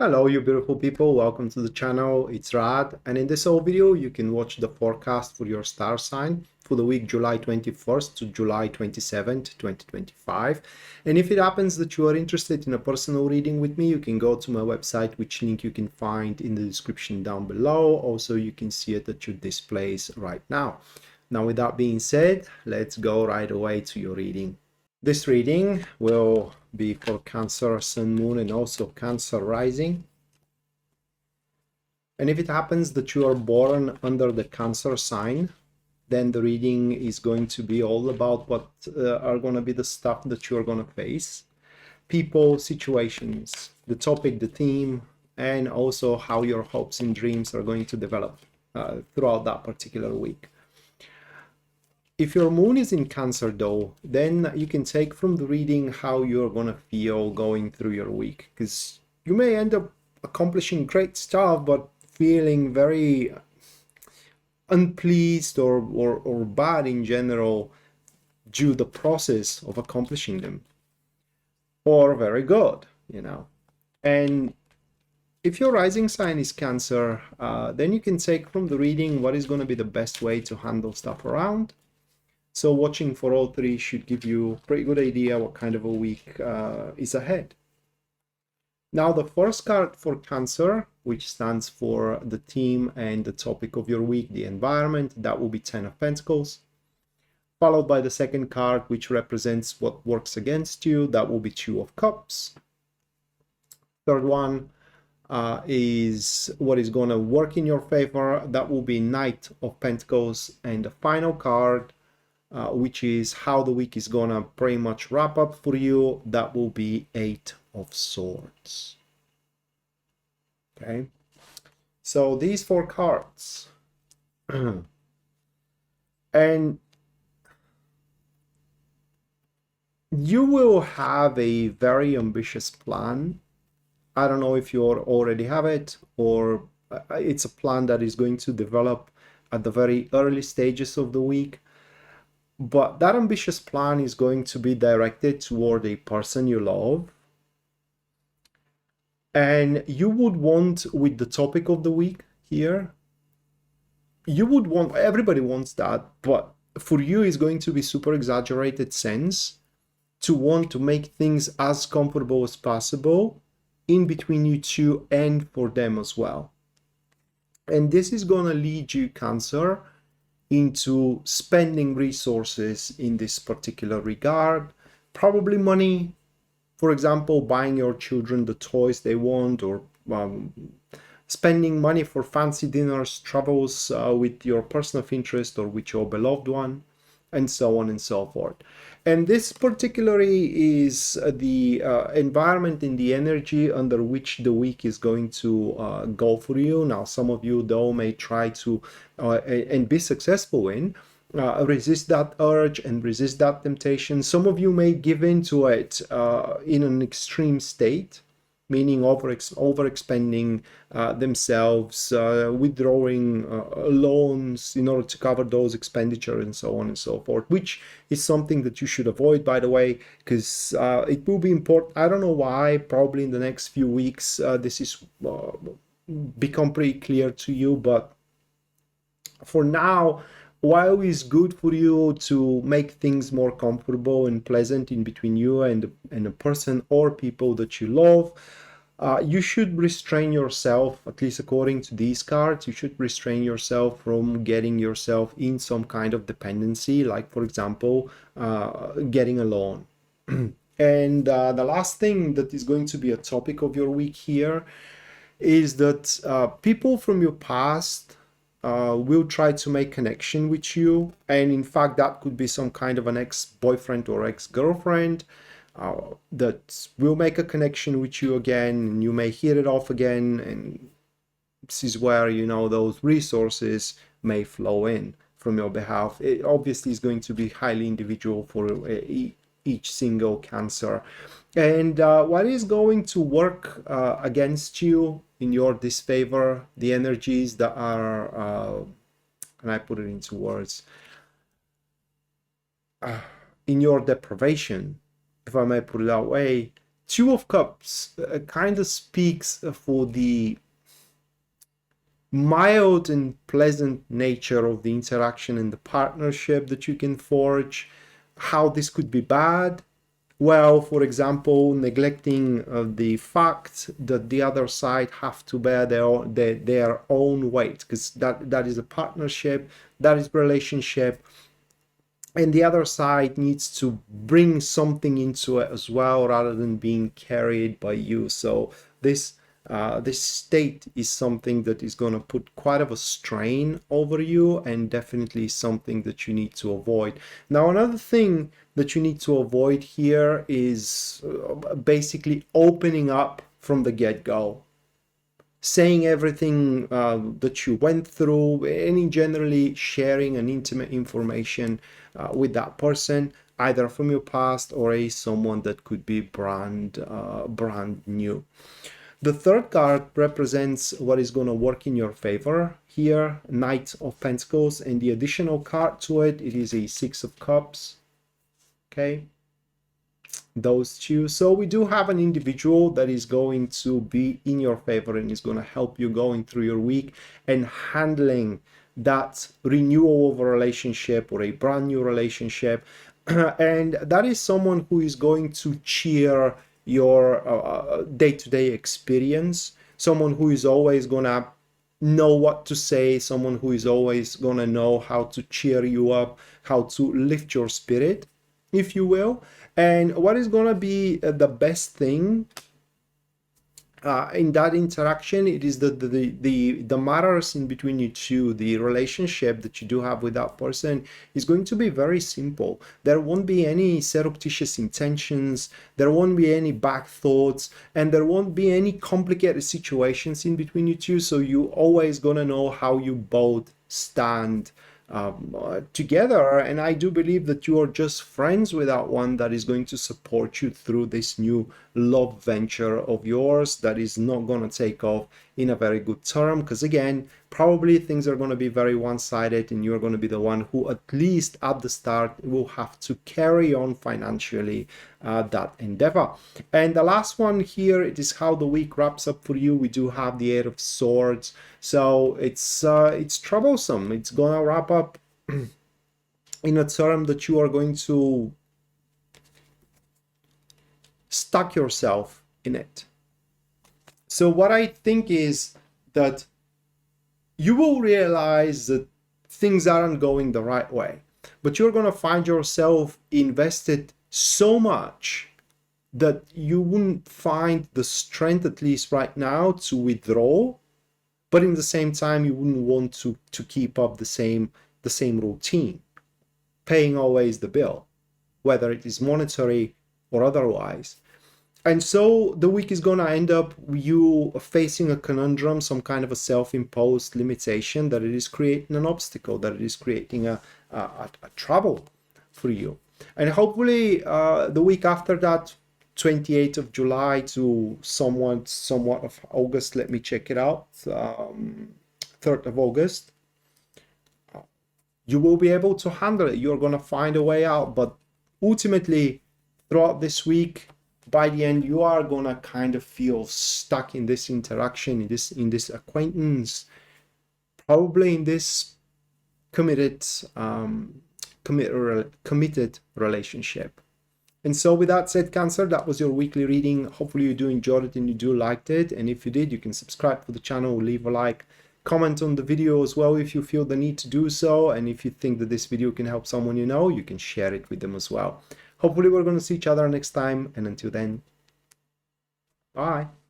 Hello, you beautiful people. Welcome to the channel. It's Rad, and in this whole video, you can watch the forecast for your star sign for the week July 21st to July 27th, 2025. And if it happens that you are interested in a personal reading with me, you can go to my website, which link you can find in the description down below. Also, you can see it at your displays right now. Now, with that being said, let's go right away to your reading. This reading will be for Cancer, Sun, Moon, and also Cancer Rising. And if it happens that you are born under the Cancer sign, then the reading is going to be all about what are going to be the stuff that you are going to face. People, situations, the topic, the theme, and also how your hopes and dreams are going to develop throughout that particular week. If your moon is in Cancer though, then you can take from the reading how you're going to feel going through your week, because you may end up accomplishing great stuff but feeling very unpleased or bad in general due to the process of accomplishing them, or very good, and if your rising sign is Cancer, then you can take from the reading what is going to be the best way to handle stuff around. So watching for all three should give you a pretty good idea what kind of a week is ahead. Now, the first card for Cancer, which stands for the theme and the topic of your week, the environment, that will be 10 of Pentacles. Followed by the second card, which represents what works against you, that will be 2 of Cups. Third one is what is going to work in your favor, that will be Knight of Pentacles. And the final card, which is how the week is gonna pretty much wrap up for you, that will be 8 of Swords. Okay, so these 4 cards and you will have a very ambitious plan. I don't know if you already have it, or it's a plan that is going to develop at the very early stages of the week. But that ambitious plan is going to be directed toward a person you love. And you would want, with the topic of the week here, you would want, everybody wants that, but for you it's going to be super exaggerated sense to want to make things as comfortable as possible in between you two and for them as well. And this is going to lead you, Cancer, into spending resources in this particular regard, probably money, for example, buying your children the toys they want, or spending money for fancy dinners, travels with your person of interest or with your beloved one, and so on and so forth. And this particularly is the environment and the energy under which the week is going to go for you. Now, some of you, though, may try to and be successful in resist that urge and resist that temptation. Some of you may give in to it in an extreme state, meaning overexpending themselves, withdrawing loans in order to cover those expenditures, and so on and so forth, which is something that you should avoid, by the way, because it will be important. I don't know why, probably in the next few weeks this is become pretty clear to you, but for now, while it's good for you to make things more comfortable and pleasant in between you and a person or people that you love, you should restrain yourself, at least according to these cards, you should restrain yourself from getting yourself in some kind of dependency, like, for example, getting a loan. And the last thing that is going to be a topic of your week here is that people from your past will try to make connection with you, and in fact that could be some kind of an ex-boyfriend or ex-girlfriend that will make a connection with you again, and you may hit it off again, and this is where those resources may flow in from your behalf. It obviously is going to be highly individual for each single Cancer. And what is going to work against you in your disfavor, the energies that are, can I put it into words, in your deprivation, if I may put it that way, Two of Cups kind of speaks for the mild and pleasant nature of the interaction and the partnership that you can forge. How this could be bad? Well, for example, neglecting the fact that the other side have to bear their own weight, because that is a partnership, that is relationship, and the other side needs to bring something into it as well rather than being carried by you. So this state is something that is going to put quite of a strain over you, and definitely something that you need to avoid. Now, another thing that you need to avoid here is basically opening up from the get-go, saying everything that you went through, and generally sharing an intimate information with that person, either from your past or someone that could be brand new. The third card represents what is going to work in your favor here, Knight of Pentacles, and the additional card to it, it is a Six of Cups. Okay, those two. So we do have an individual that is going to be in your favor and is going to help you going through your week and handling that renewal of a relationship or a brand new relationship. And that is someone who is going to cheer your day-to-day experience, someone who is always gonna know what to say, someone who is always gonna know how to cheer you up, how to lift your spirit, if you will. And what is gonna be the best thing in that interaction, it is the matters in between you two, the relationship that you do have with that person is going to be very simple. There won't be any surreptitious intentions, there won't be any back thoughts, and there won't be any complicated situations in between you two. So you always gonna know how you both stand together, and I do believe that you are just friends with that one that is going to support you through this new love venture of yours that is not going to take off in a very good term, because again, probably things are going to be very one-sided, and you're going to be the one who, at least at the start, will have to carry on financially that endeavor. And the last one here, it is how the week wraps up for you. We do have the Eight of Swords, so it's troublesome. It's going to wrap up in a term that you are going to stuck yourself in it. So what I think is that you will realize that things aren't going the right way, but you're going to find yourself invested so much that you wouldn't find the strength, at least right now, to withdraw, but in the same time you wouldn't want to keep up the same routine, paying always the bill, whether it is monetary or otherwise. And so the week is going to end up you facing a conundrum, some kind of a self-imposed limitation, that it is creating an obstacle, that it is creating a trouble for you. And hopefully the week after that, 28th of July to somewhat of August, let me check it out, 3rd of August, you will be able to handle it. You're going to find a way out. But ultimately, throughout this week, by the end, you are going to kind of feel stuck in this interaction, in this acquaintance, probably in this committed relationship. And so with that said, Cancer, that was your weekly reading. Hopefully you do enjoy it and you do liked it. And if you did, you can subscribe for the channel, leave a like, comment on the video as well if you feel the need to do so. And if you think that this video can help someone you know, you can share it with them as well. Hopefully we're going to see each other next time. And until then, bye.